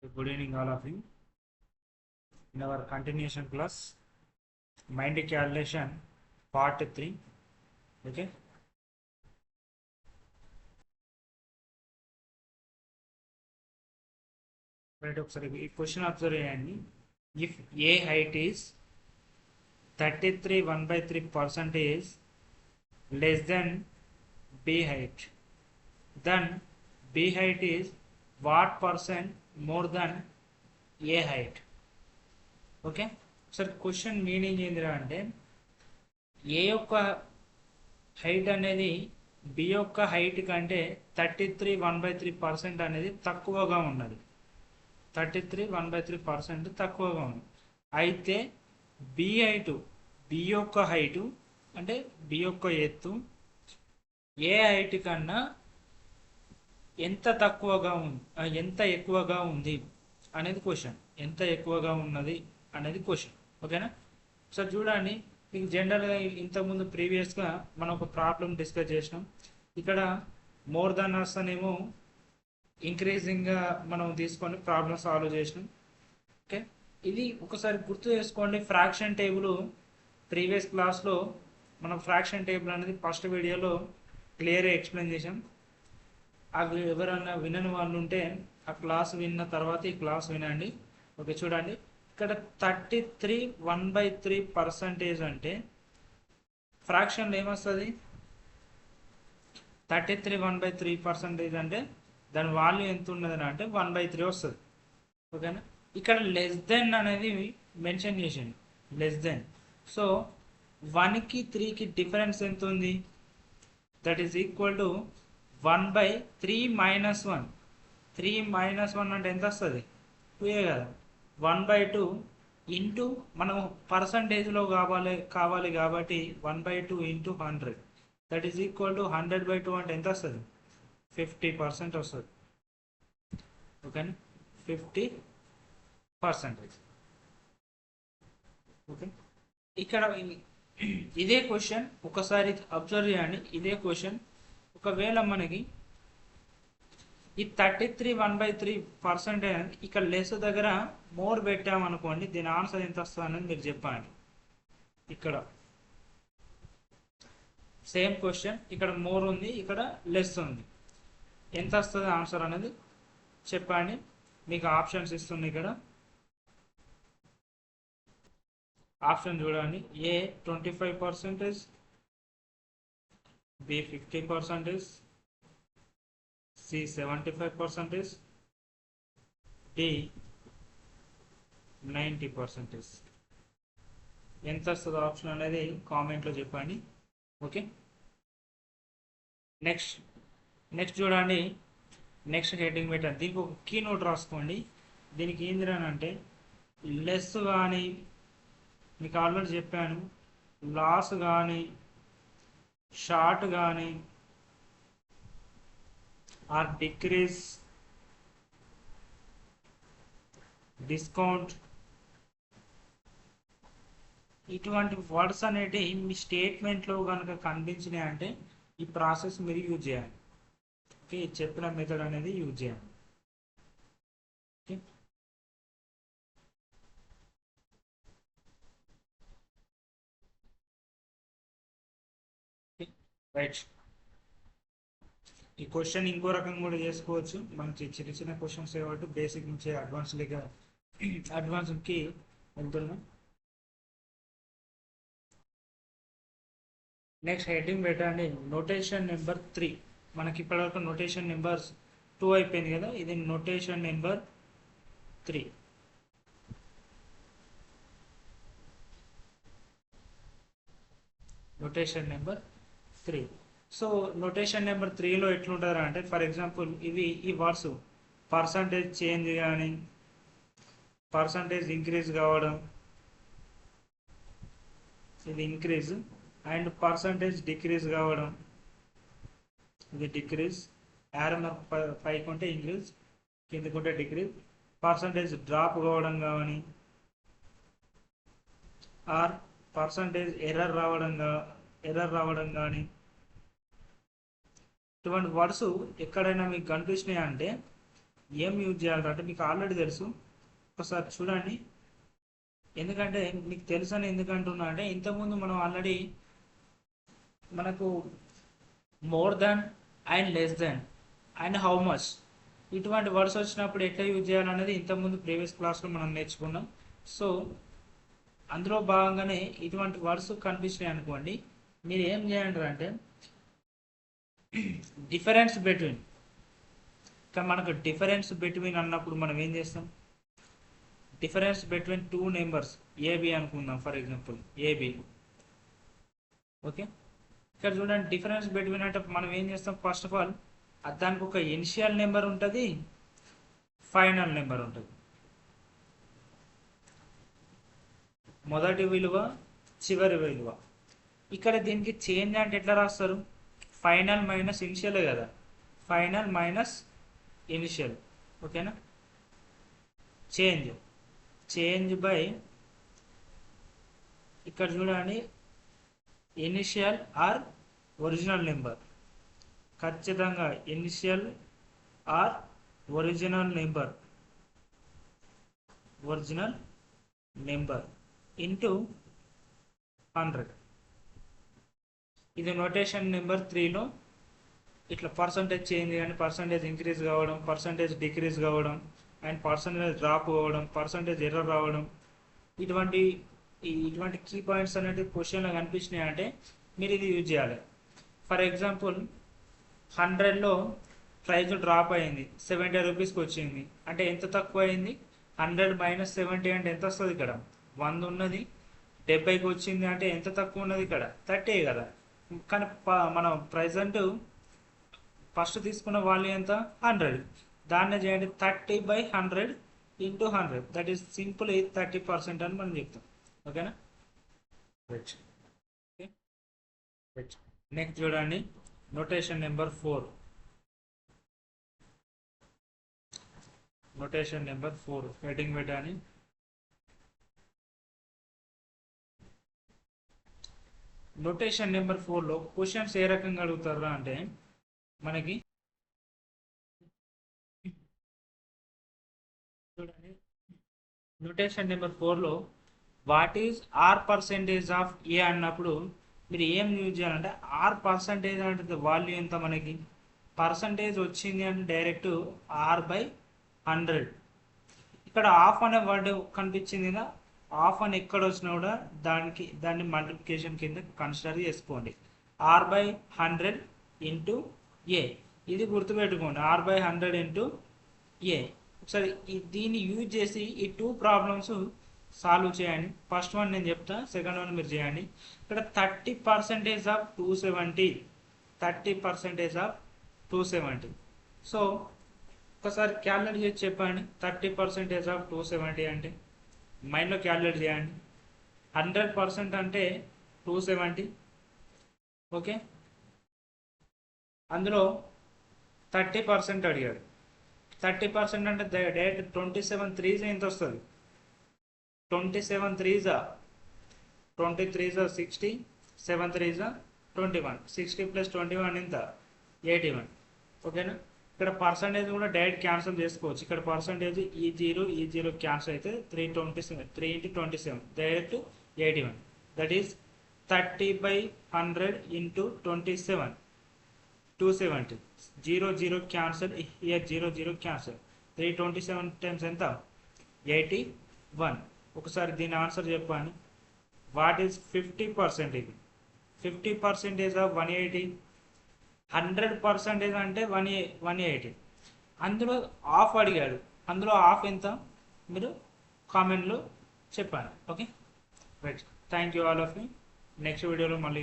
Good evening, all of you. In our continuation class, mind calculation part 3. Okay. Right, ఒకసారి question observe చేయండి. If A height is 33 1/3% less than B height, then B height is what percent more than A height? Okay, ఒకసారి question meaning ఏంటిరా అంటే ఏ యొక్క height అనేది B యొక్క height కంటే 33 1/3% అనేది తక్కువగా ఉన్నది. 33 1/3% తక్కువగా ఉంది. అయితే బి హైటు, బి యొక్క హైటు అంటే బి యొక్క ఎత్తు ఏ హైట్ కన్నా ఎంత తక్కువగా ఉంది, ఎంత ఎక్కువగా ఉంది అనేది క్వశ్చన్. ఎంత ఎక్కువగా ఉన్నది అనేది క్వశ్చన్. ఓకేనా, ఒకసారి చూడండి. మీకు జనరల్గా ఇంతకుముందు ప్రీవియస్గా మనం ఒక ప్రాబ్లం డిస్కస్ చేసినాం. ఇక్కడ మోర్ దాన్ వస్తేనేమో ఇంక్రీజింగ్గా మనం తీసుకొని ప్రాబ్లం సాల్వ్ చేసినాం. ఓకే, ఇది ఒకసారి గుర్తు చేసుకోండి. ఫ్రాక్షన్ టేబుల్ ప్రీవియస్ క్లాస్లో మనం ఫ్రాక్షన్ టేబుల్ అనేది ఫస్ట్ వీడియోలో క్లియర్గా ఎక్స్ప్లెయిన్ చేసాం. అవి ఎవరైనా వినని వాళ్ళు ఉంటే ఆ క్లాస్ విన్న తర్వాత ఈ క్లాస్ వినండి. ఓకే, చూడండి. ఇక్కడ 33 1/3% అంటే ఫ్రాక్షన్లో ఏమొస్తుంది? 33 1/3% అంటే దాని వాల్యూ ఎంత ఉన్నదని అంటే 1/3 వస్తుంది. ఓకేనా, ఇక్కడ లెస్ దెన్ అనేది మెన్షన్ చేసింది. లెస్ దెన్, సో 1కి 3కి డిఫరెన్స్ ఎంత ఉంది? That is equal to 1/3 - 1. 3 - 1 అంటే ఎంత వస్తుంది? 2 కదా. 1/2 ఇంటూ మనం పర్సంటేజ్లో కావాలి కాబట్టి 1/2 into 100 that is equal to 100/2 అంటే ఎంత వస్తుంది? 50% వస్తుంది. ఓకేనా, 50%. ఓకే, ఇక్కడ ఇదే క్వశ్చన్ ఒకసారి అబ్జర్వ్ చేయండి. ఇదే క్వశ్చన్ ఒకవేళ మనకి ఈ 33 1/3% ఇక్కడ లెస్ దగ్గర మోర్ పెట్టామనుకోండి, దీని ఆన్సర్ ఎంత వస్తుంది అనేది మీరు చెప్పండి. ఇక్కడ సేమ్ క్వశ్చన్, ఇక్కడ మోర్ ఉంది, ఇక్కడ లెస్ ఉంది. ఎంత వస్తుంది ఆన్సర్ అనేది చెప్పండి. మీకు ఆప్షన్స్ ఇస్తుంది. ఇక్కడ ఆప్షన్ చూడండి. ఏ 25%, బి 50%, సి 75%, డి 90%. ఎంత వస్తుందో ఆప్షన్ అనేది కామెంట్లో చెప్పండి. ఓకే, నెక్స్ట్ చూడండి. నెక్స్ట్ హెడ్డింగ్ పెట్టండి. దీనికి ఒక కీ నోట్ రాసుకోండి. దీనికి ఏంది అంటే లెస్ కానీ, మీకు ఆల్రెడీ చెప్పాను, లాస్ కానీ, షార్ట్ కానీ, ఆర్ డిక్రీజ్, డిస్కౌంట్, ఇటువంటి వర్డ్స్ అనేవి మీ స్టేట్మెంట్లో కనుక కనిపించినాయి అంటే ఈ ప్రాసెస్ మీరు యూజ్ చేయాలి. ఓకే, చెప్పిన మెథడ్ అనేది యూజ్ చేయాలి. Okay, right. ఈ క్వశ్చన్ ఇంకో రకంగా కూడా చేసుకోవచ్చు. మనకి చిన్న చిన్న క్వశ్చన్స్ కాబట్టి బేసిక్ నుంచి అడ్వాన్స్కి వెళ్తున్నాం. నెక్స్ట్ హెడ్డింగ్ పెట్టండి. Notation number 3. మనకి ఇప్పటివరకు నోటేషన్ నెంబర్ 2 అయిపోయింది కదా. ఇది notation number 3. Notation number 3. So notation number 3లో ఎట్లుంటారా అంటే, ఫర్ ఎగ్జాంపుల్ ఈ వర్డ్స్ పర్సంటేజ్ చేంజ్ కానీ, పర్సంటేజ్ ఇంక్రీజ్ కావడం, ఇది ఇంక్రీజ్, అండ్ పర్సంటేజ్ డిక్రీజ్ కావడం, ఇది డిక్రీజ్. యారో మార్క్ పైకి ఉంటే ఇంక్రీజ్, కిందకుంటే డిక్రీజ్. పర్సంటేజ్ డ్రాప్ కావడం కానీ, ఆర్ పర్సంటేజ్ ఎర్రర్ రావడం కానీ, ఇటువంటి వర్డ్స్ ఎక్కడైనా మీకు కనిపించినాయి అంటే ఏం యూజ్ చేయాలంటే మీకు ఆల్రెడీ తెలుసు, ఒకసారి చూడండి. ఎందుకంటే మీకు తెలుసు అని ఎందుకంటున్నా అంటే ఇంతకుముందు మనం ఆల్రెడీ మనకు more than and less than and how much ఇటువంటి వర్డ్స్ వచ్చినప్పుడు ఎట్లా యూజ్ చేయాలనేది ఇంతకుముందు ప్రీవియస్ క్లాస్లో మనం నేర్చుకున్నాం. సో అందులో భాగంగానే ఇటువంటి వర్డ్స్ కనిపించినాయి అనుకోండి, మీరు ఏం చేయండి అంటే డిఫరెన్స్ బిట్వీన్, మనకు డిఫరెన్స్ బిట్వీన్ అన్నప్పుడు మనం ఏం చేస్తాం, difference between two numbers AB అనుకుందాం ఫర్ ఎగ్జాంపుల్ ఏబి. ఓకే, ఇక్కడ చూడండి డిఫరెన్స్ బిట్వీన్ అంటే మనం ఏం చేస్తాం, ఫస్ట్ ఆఫ్ ఆల్ దానికి ఒక ఇనిషియల్ నెంబర్ ఉంటుంది, ఫైనల్ నెంబర్ ఉంటుంది. మొదటి విలువ చివరి విలువ. ఇక్కడ దీనికి చేంజ్ అంటే ఎట్లా రాస్తారు, ఫైనల్ మైనస్ ఇనిషియలే కదా, ఫైనల్ మైనస్ ఇనిషియల్. ఓకేనా, చేంజ్ బై ఇక్కడ చూడండి ఇనిషియల్ ఆర్ ఒరిజినల్ నెంబర్, ఖచ్చితంగా initial or original number into 100. ఇది నోటేషన్ నెంబర్ 3లో ఇట్లా పర్సంటేజ్ చేంజ్ కానీ పర్సంటేజ్ ఇంక్రీజ్ కావడం, పర్సంటేజ్ డిక్రీజ్ కావడం, అండ్ పర్సంటేజ్ డ్రాప్ అవ్వడం, పర్సంటేజ్ ఎర్రర్ రావడం, ఇటువంటి కీ పాయింట్స్ అనేవి క్వశ్చన్లో కనిపించినాయి అంటే మీరు ఇది యూజ్ చేయాలి. ఫర్ ఎగ్జాంపుల్ 100లో ప్రైస్ డ్రాప్ అయింది, 70 రూపీస్కి వచ్చింది అంటే ఎంత తక్కువ అయింది, 100 మైనస్ 70 అంటే ఎంత వస్తుంది, ఇక్కడ 100 ఉన్నది, 70కి వచ్చింది అంటే ఎంత తక్కువ ఉన్నది, ఇక్కడ 30 కదా. కానీ మనం ప్రజెంట్ ఫస్ట్ తీసుకున్న వాల్యూ ఎంత, 100. దాన్ని చేయండి 30/100 ఇంటూ 100, దట్ ఈస్ సింపుల్ 30% అని మనం చెప్తాం. ఓకేనా, నెక్స్ట్ చూడండి notation number 4. Notation number 4 heading పెట్టాలి. నోటేషన్ నెంబర్ 4లో క్వశ్చన్స్ ఏ రకంగా అడుగుతారా అంటే మనకి చూడండి నోటేషన్ నెంబర్ 4లో what is R percentage of A అన్నప్పుడు మీరు ఏం యూజ్ చేయాలంటే ఆర్ పర్సంటేజ్ అంటే వాల్యూ ఎంత, మనకి పర్సంటేజ్ వచ్చింది అంటే డైరెక్ట్ R/100. ఇక్కడ ఆఫ్ అనే వర్డ్ కనిపించింది కదా, ఆఫ్ అని ఎక్కడ వచ్చినా కూడా దాన్ని మల్టిప్లికేషన్ కింద కన్సిడర్ చేసుకోండి. R/100 ఇంటూ ఏ, ఇది గుర్తుపెట్టుకోండి, R/100 ఇంటూ ఏ. ఒకసారి దీన్ని యూజ్ చేసి ఈ 2 ప్రాబ్లమ్స్ సాల్వ్ చేయండి. ఫస్ట్ వన్ నేను చెప్తా, సెకండ్ వన్ మీరు చేయండి. ఇక్కడ 30% ఆఫ్ 270, 30% ఆఫ్ 270. సో ఒకసారి క్యాలిక్యులేట్ చేసి చెప్పండి, 30% ఆఫ్ 270 అంటే మైండ్లో క్యాలిక్యులేట్ చేయండి. 100% అంటే 270. ఓకే, అందులో 30% అడిగాడు. 30% అంటే డైరెక్ట్ 27 3s ఎంత వస్తుంది, 27 3s 23s 60, 7 3s 21, 60 ప్లస్ 21 ఎంత 81. ఓకేనా, ఇక్కడ పర్సంటేజ్ కూడా డైరెక్ట్ క్యాన్సిల్ చేసుకోవచ్చు. ఇక్కడ పర్సంటేజ్ ఈ జీరో క్యాన్సిల్ అయితే 327, 3 into 27 direct 81, that is 30/100 into 27, 270. 0 cancel, here 0 cancel, 327 times ఎంత 81. ఒకసారి దీని ఆన్సర్ చెప్పండి. What is 50%? ఇది 50% ఆఫ్ 180. 100% అంటే 180. అందులో ఆఫ్ అడిగాడు, అందులో ఆఫ్ ఎంత మీరు కామెంట్లో చెప్పండి. Okay right, thank you all of you. Next వీడియోలో మళ్ళీ